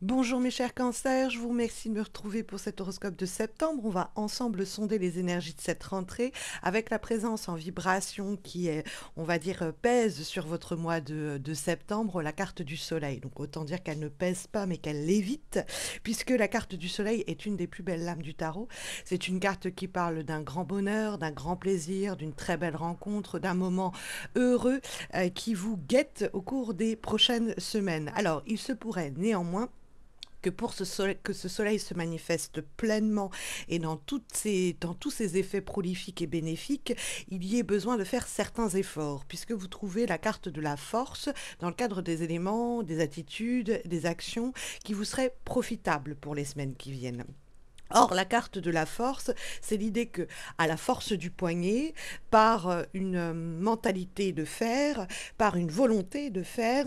Bonjour mes chers cancers, je vous remercie de me retrouver pour cet horoscope de septembre. On va ensemble sonder les énergies de cette rentrée avec la présence en vibration qui est, on va dire, pèse sur votre mois de septembre, la carte du soleil. Donc autant dire qu'elle ne pèse pas mais qu'elle lévite, puisque la carte du soleil est une des plus belles lames du tarot. C'est une carte qui parle d'un grand bonheur, d'un grand plaisir, d'une très belle rencontre, d'un moment heureux qui vous guette au cours des prochaines semaines. Alors il se pourrait néanmoins que ce soleil se manifeste pleinement et dans tous ses effets prolifiques et bénéfiques, il y ait besoin de faire certains efforts, puisque vous trouvez la carte de la force dans le cadre des éléments, des attitudes, des actions qui vous seraient profitables pour les semaines qui viennent. Or, la carte de la force, c'est l'idée que, à la force du poignet, par une mentalité de faire, par une volonté de faire,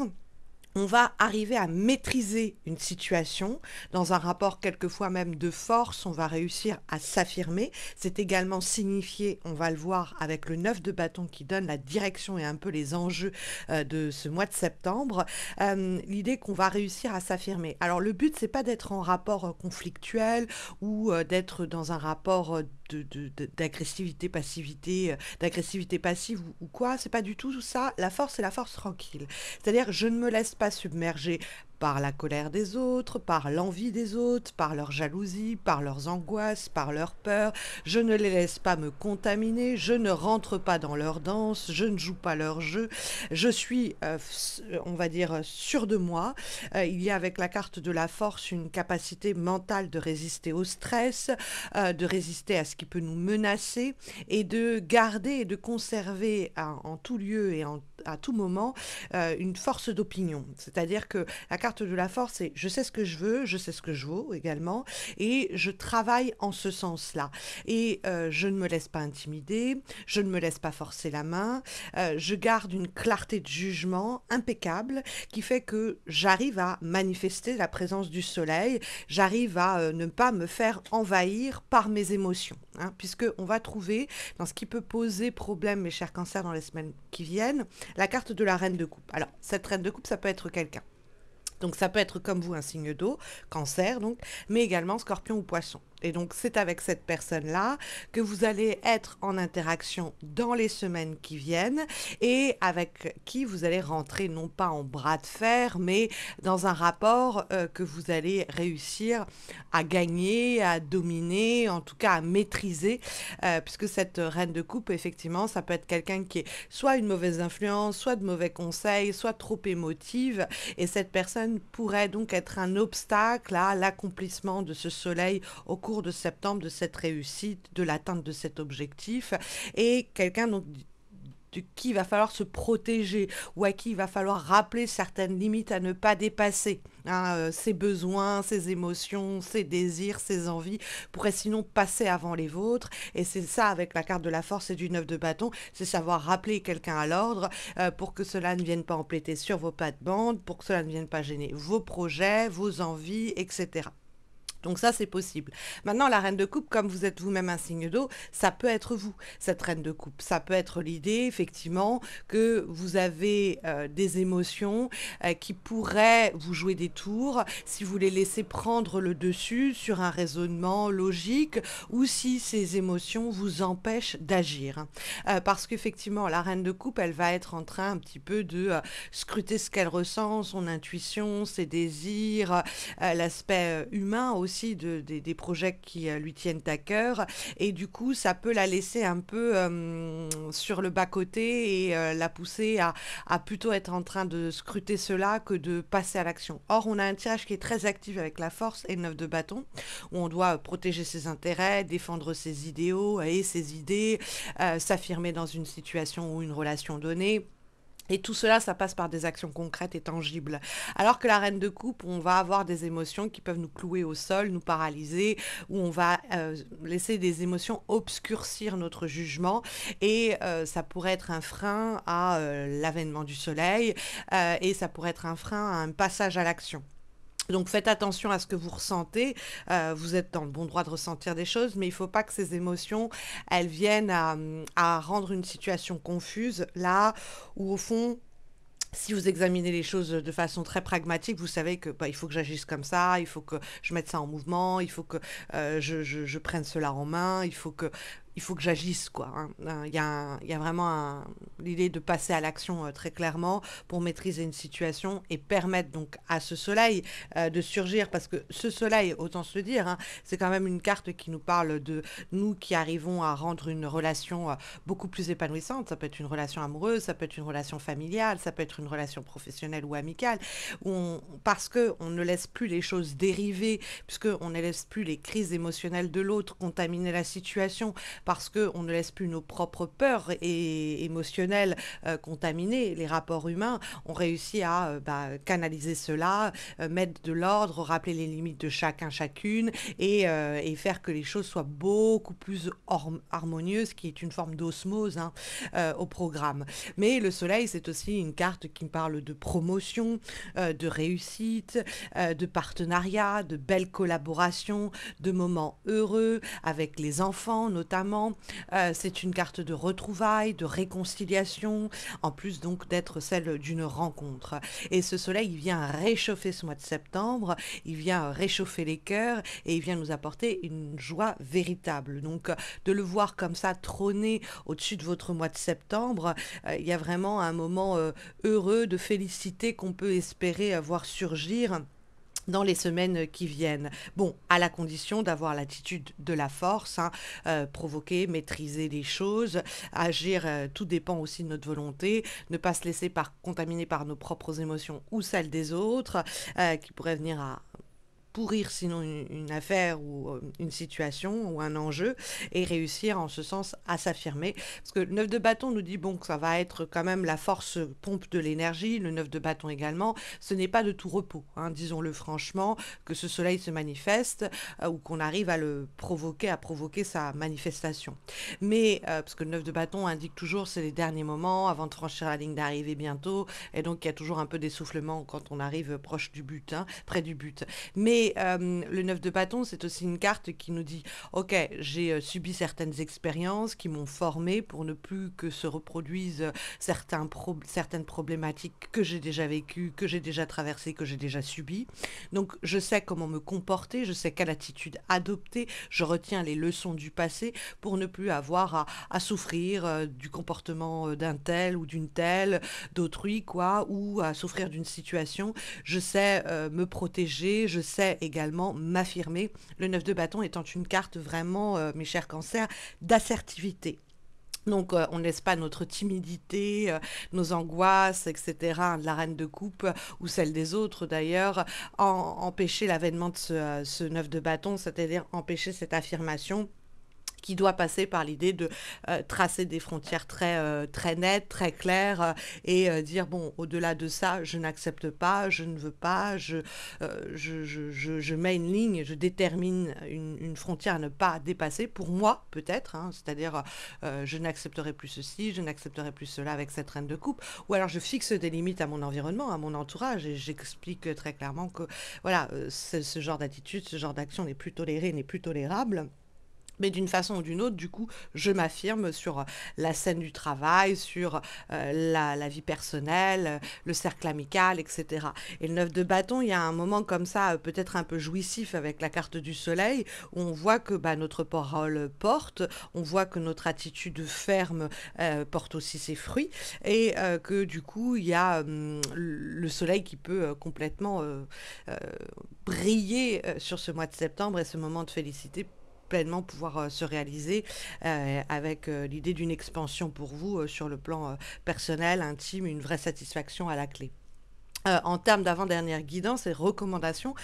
on va arriver à maîtriser une situation dans un rapport quelquefois même de force, on va réussir à s'affirmer. C'est également signifié, on va le voir avec le 9 de bâton qui donne la direction et un peu les enjeux de ce mois de septembre, l'idée qu'on va réussir à s'affirmer. Alors le but, c'est pas d'être en rapport conflictuel ou d'être dans un rapport d'agressivité, passivité, d'agressivité passive ou quoi, c'est pas du tout ça. La force, c'est la force tranquille. C'est-à-dire, je ne me laisse pas submerger par la colère des autres, par l'envie des autres, par leur jalousie, par leurs angoisses, par leurs peurs. Je ne les laisse pas me contaminer, je ne rentre pas dans leur danse, je ne joue pas leur jeu. Je suis, on va dire, sûre de moi. Il y a avec la carte de la force une capacité mentale de résister au stress, de résister à ce qui peut nous menacer et de garder et de conserver en tout lieu et à tout moment une force d'opinion. C'est-à-dire que la carte de la force, c'est je sais ce que je veux, je sais ce que je vaux également, et je travaille en ce sens-là. Et je ne me laisse pas intimider, je ne me laisse pas forcer la main, je garde une clarté de jugement impeccable qui fait que j'arrive à manifester la présence du soleil, j'arrive à ne pas me faire envahir par mes émotions, hein, puisqu'on va trouver dans ce qui peut poser problème, mes chers cancers, dans les semaines qui viennent, la carte de la reine de coupe. Alors, cette reine de coupe, ça peut être quelqu'un. Donc ça peut être comme vous un signe d'eau, cancer donc, mais également scorpion ou poisson. Et donc c'est avec cette personne-là que vous allez être en interaction dans les semaines qui viennent et avec qui vous allez rentrer non pas en bras de fer, mais dans un rapport que vous allez réussir à gagner, à dominer, en tout cas à maîtriser, puisque cette reine de coupe, effectivement, ça peut être quelqu'un qui est soit une mauvaise influence, soit de mauvais conseils, soit trop émotive, et cette personne pourrait donc être un obstacle à l'accomplissement de ce soleil au cours de septembre, de cette réussite, de l'atteinte de cet objectif, et quelqu'un donc de qui il va falloir se protéger ou à qui il va falloir rappeler certaines limites à ne pas dépasser. Hein, ses besoins, ses émotions, ses désirs, ses envies pourraient sinon passer avant les vôtres. Et c'est ça avec la carte de la force et du 9 de bâton, c'est savoir rappeler quelqu'un à l'ordre pour que cela ne vienne pas empiéter sur vos pattes-bandes, pour que cela ne vienne pas gêner vos projets, vos envies, etc. Donc ça, c'est possible. Maintenant, la reine de coupe, comme vous êtes vous-même un signe d'eau, ça peut être vous, cette reine de coupe. Ça peut être l'idée, effectivement, que vous avez des émotions qui pourraient vous jouer des tours si vous les laissez prendre le dessus sur un raisonnement logique ou si ces émotions vous empêchent d'agir. Parce qu'effectivement, la reine de coupe, elle va être en train un petit peu de scruter ce qu'elle ressent, son intuition, ses désirs, l'aspect humain aussi des projets qui lui tiennent à cœur. Et du coup, ça peut la laisser un peu sur le bas-côté et la pousser à plutôt être en train de scruter cela que de passer à l'action. Or, on a un tirage qui est très actif avec la force et le 9 de bâton, où on doit protéger ses intérêts, défendre ses idéaux et ses idées, s'affirmer dans une situation ou une relation donnée. Et tout cela, ça passe par des actions concrètes et tangibles. Alors que la reine de coupe, on va avoir des émotions qui peuvent nous clouer au sol, nous paralyser, où on va laisser des émotions obscurcir notre jugement. Et ça pourrait être un frein à l'avènement du soleil, et ça pourrait être un frein à un passage à l'action. Donc faites attention à ce que vous ressentez, vous êtes dans le bon droit de ressentir des choses, mais il ne faut pas que ces émotions, elles viennent à rendre une situation confuse, là où au fond, Si vous examinez les choses de façon très pragmatique, vous savez que, bah, il faut que j'agisse comme ça, il faut que je mette ça en mouvement, il faut que, je prenne cela en main, il faut que j'agisse quoi, hein. Il y a vraiment l'idée de passer à l'action, très clairement pour maîtriser une situation et permettre donc à ce soleil, de surgir. Parce que ce soleil, autant se le dire, hein, c'est quand même une carte qui nous parle de nous qui arrivons à rendre une relation, beaucoup plus épanouissante. Ça peut être une relation amoureuse, ça peut être une relation familiale, ça peut être une relation professionnelle ou amicale, parce que on ne laisse plus les choses dériver, puisque on ne laisse plus les crises émotionnelles de l'autre contaminer la situation, parce que on ne laisse plus nos propres peurs et émotionnelles, contaminer les rapports humains. On réussit à, bah, canaliser cela, mettre de l'ordre, rappeler les limites de chacun, chacune et faire que les choses soient beaucoup plus harmonieuses, qui est une forme d'osmose, hein, au programme. Mais le soleil, c'est aussi une carte qui me parle de promotion, de réussite, de partenariat, de belles collaborations, de moments heureux avec les enfants notamment. C'est une carte de retrouvailles, de réconciliation, en plus donc d'être celle d'une rencontre. Et ce soleil, il vient réchauffer ce mois de septembre, il vient réchauffer les cœurs et il vient nous apporter une joie véritable. Donc de le voir comme ça trôner au-dessus de votre mois de septembre, il y a vraiment un moment heureux de félicité qu'on peut espérer voir surgir dans les semaines qui viennent. Bon, à la condition d'avoir l'attitude de la force, hein, provoquer, maîtriser les choses, agir, tout dépend aussi de notre volonté, ne pas se laisser contaminer par nos propres émotions ou celles des autres, qui pourraient venir à pourrir sinon une affaire ou une situation ou un enjeu et réussir en ce sens à s'affirmer. Parce que le 9 de bâton nous dit bon que ça va être quand même la force pompe de l'énergie, le 9 de bâton également, ce n'est pas de tout repos, hein, disons-le franchement, que ce soleil se manifeste ou qu'on arrive à le provoquer, à provoquer sa manifestation. Mais, parce que le 9 de bâton indique toujours c'est les derniers moments avant de franchir la ligne d'arrivée bientôt, et donc il y a toujours un peu d'essoufflement quand on arrive proche du but, hein, près du but. Mais le 9 de bâton, c'est aussi une carte qui nous dit, ok, j'ai subi certaines expériences qui m'ont formé pour ne plus que se reproduisent certaines problématiques que j'ai déjà vécues, que j'ai déjà traversées, que j'ai déjà subies. Donc je sais comment me comporter, je sais quelle attitude adopter, je retiens les leçons du passé pour ne plus avoir à souffrir du comportement d'un tel ou d'une telle, d'autrui, quoi, ou à souffrir d'une situation. Je sais me protéger, je sais également m'affirmer. Le 9 de bâton étant une carte vraiment, mes chers cancers, d'assertivité. Donc, on ne laisse pas notre timidité, nos angoisses, etc., de la reine de coupe ou celle des autres d'ailleurs, empêcher l'avènement de ce 9 de bâton, c'est-à-dire empêcher cette affirmation qui doit passer par l'idée de tracer des frontières très nettes, très claires, et dire, bon, au-delà de ça, je n'accepte pas, je ne veux pas, je mets une ligne, je détermine une frontière à ne pas dépasser, pour moi peut-être, hein, c'est-à-dire je n'accepterai plus ceci, je n'accepterai plus cela avec cette reine de coupe, ou alors je fixe des limites à mon environnement, à mon entourage, et j'explique très clairement que voilà, ce genre d'attitude, ce genre d'action n'est plus toléré, n'est plus tolérable. Mais d'une façon ou d'une autre, du coup, je m'affirme sur la scène du travail, sur la vie personnelle, le cercle amical, etc. Et le 9 de bâton, il y a un moment comme ça, peut-être un peu jouissif avec la carte du soleil, où on voit que bah, notre parole porte, on voit que notre attitude ferme porte aussi ses fruits, et que du coup, il y a le soleil qui peut complètement briller sur ce mois de septembre et ce moment de félicité pleinement pouvoir se réaliser avec l'idée d'une expansion pour vous sur le plan personnel, intime, une vraie satisfaction à la clé. En termes d'avant-dernière guidance et recommandations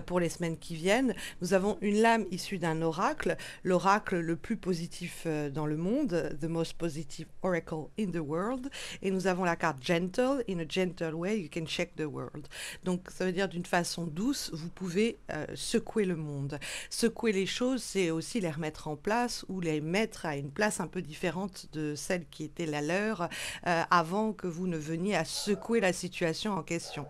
pour les semaines qui viennent, nous avons une lame issue d'un oracle, l'oracle le plus positif dans le monde, the most positive oracle in the world, et nous avons la carte gentle, in a gentle way you can check the world. Donc ça veut dire d'une façon douce, vous pouvez secouer le monde. Secouer les choses, c'est aussi les remettre en place ou les mettre à une place un peu différente de celle qui était la leur avant que vous ne veniez à secouer la situation en question émission.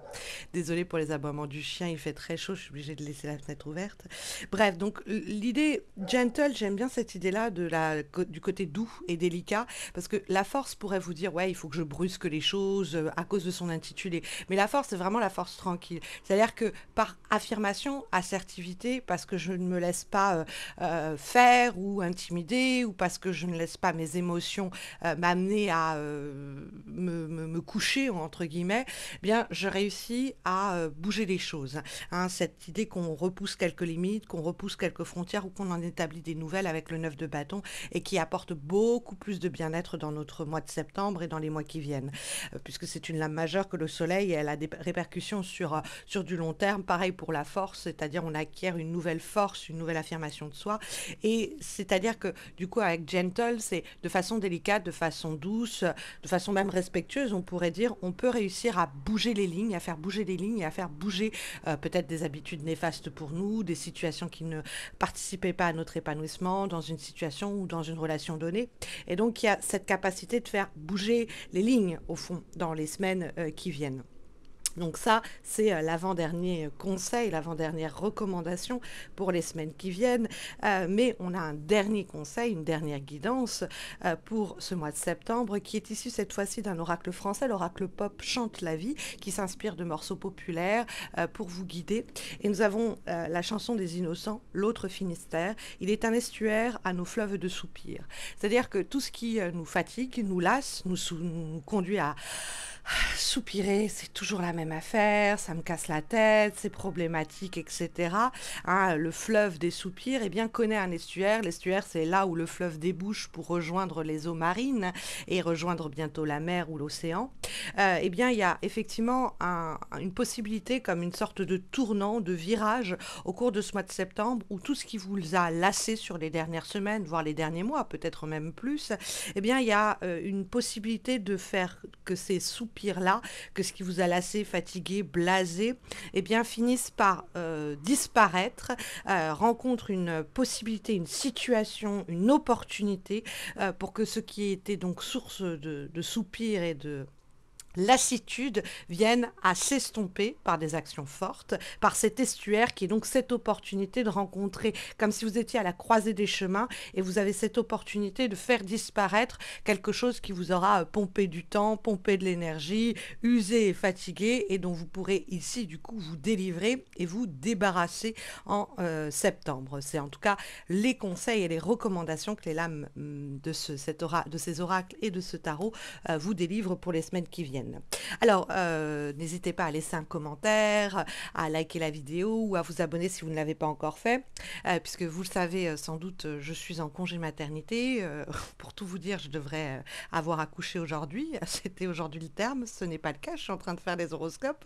Désolée pour les aboiements du chien, il fait très chaud, je suis obligée de laisser la fenêtre ouverte. Bref, donc l'idée gentle, j'aime bien cette idée-là du côté doux et délicat, parce que la force pourrait vous dire, ouais, il faut que je brusque les choses à cause de son intitulé. Mais la force, c'est vraiment la force tranquille. C'est-à-dire que par affirmation, assertivité, parce que je ne me laisse pas faire ou intimider, ou parce que je ne laisse pas mes émotions m'amener à me coucher, entre guillemets, eh bien, je réussis à bouger les choses. Hein, cette idée qu'on repousse quelques limites, qu'on repousse quelques frontières ou qu'on en établit des nouvelles avec le 9 de bâton et qui apporte beaucoup plus de bien-être dans notre mois de septembre et dans les mois qui viennent. Puisque c'est une lame majeure que le soleil, elle a des répercussions sur du long terme. Pareil pour la force, c'est-à-dire on acquiert une nouvelle force, une nouvelle affirmation de soi. Et c'est-à-dire que du coup avec gentle, c'est de façon délicate, de façon douce, de façon même respectueuse, on pourrait dire, on peut réussir à bouger les lignes, à faire bouger les lignes et à faire bouger peut-être des habitudes néfastes pour nous, des situations qui ne participaient pas à notre épanouissement dans une situation ou dans une relation donnée. Et donc il y a cette capacité de faire bouger les lignes au fond dans les semaines qui viennent. Donc ça, c'est l'avant-dernier conseil, l'avant-dernière recommandation pour les semaines qui viennent. Mais on a un dernier conseil, une dernière guidance pour ce mois de septembre qui est issu cette fois-ci d'un oracle français, l'oracle pop Chante la vie, qui s'inspire de morceaux populaires pour vous guider. Et nous avons la chanson des innocents, l'autre Finistère. Il est un estuaire à nos fleuves de soupirs. C'est-à-dire que tout ce qui nous fatigue, nous lasse, nous conduit à soupirer, c'est toujours la même affaire, ça me casse la tête, c'est problématique, etc. Hein, le fleuve des soupirs, eh bien, connaît un estuaire. L'estuaire, c'est là où le fleuve débouche pour rejoindre les eaux marines et rejoindre bientôt la mer ou l'océan. Eh bien, il y a effectivement une possibilité comme une sorte de tournant, de virage au cours de ce mois de septembre où tout ce qui vous a lassé sur les dernières semaines, voire les derniers mois, peut-être même plus, eh bien, il y a une possibilité de faire que ces soupirs-là, que ce qui vous a lassé, fatigué, blasé, eh bien, finissent par disparaître, rencontrent une possibilité, une situation, une opportunité pour que ce qui était donc source de soupirs et de lassitude viennent à s'estomper par des actions fortes, par cet estuaire qui est donc cette opportunité de rencontrer, comme si vous étiez à la croisée des chemins et vous avez cette opportunité de faire disparaître quelque chose qui vous aura pompé du temps, pompé de l'énergie, usé et fatigué et dont vous pourrez ici du coup vous délivrer et vous débarrasser en septembre. C'est en tout cas les conseils et les recommandations que les lames de ces oracles et de ce tarot vous délivrent pour les semaines qui viennent. Alors, n'hésitez pas à laisser un commentaire, à liker la vidéo ou à vous abonner si vous ne l'avez pas encore fait, puisque vous le savez sans doute, je suis en congé maternité. Pour tout vous dire, je devrais avoir accouché aujourd'hui. C'était aujourd'hui le terme, ce n'est pas le cas, je suis en train de faire les horoscopes.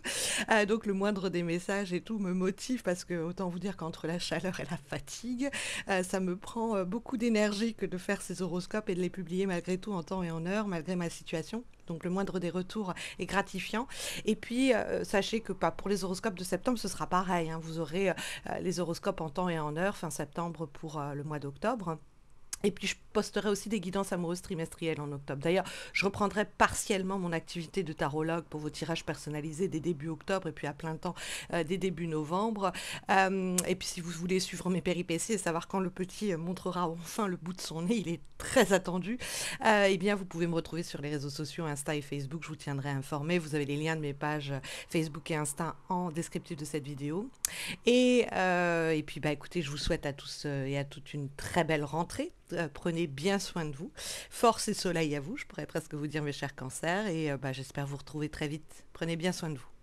Donc le moindre des messages et tout me motive parce que autant vous dire qu'entre la chaleur et la fatigue, ça me prend beaucoup d'énergie que de faire ces horoscopes et de les publier malgré tout en temps et en heure, malgré ma situation. Donc le moindre des retours est gratifiant. Et puis, sachez que pour les horoscopes de septembre, ce sera pareil. Hein. Vous aurez les horoscopes en temps et en heure, fin septembre pour le mois d'octobre. Et puis, je posterai aussi des guidances amoureuses trimestrielles en octobre. D'ailleurs, je reprendrai partiellement mon activité de tarologue pour vos tirages personnalisés dès début octobre et puis à plein temps dès début novembre. Et puis, si vous voulez suivre mes péripéties et savoir quand le petit montrera enfin le bout de son nez, il est très attendu, eh bien, vous pouvez me retrouver sur les réseaux sociaux, Insta et Facebook. Je vous tiendrai informé. Vous avez les liens de mes pages Facebook et Insta en descriptif de cette vidéo. Et puis, écoutez, je vous souhaite à tous et à toutes une très belle rentrée. Prenez bien soin de vous. Force et soleil à vous, je pourrais presque vous dire mes chers cancers. Et j'espère vous retrouver très vite. Prenez bien soin de vous.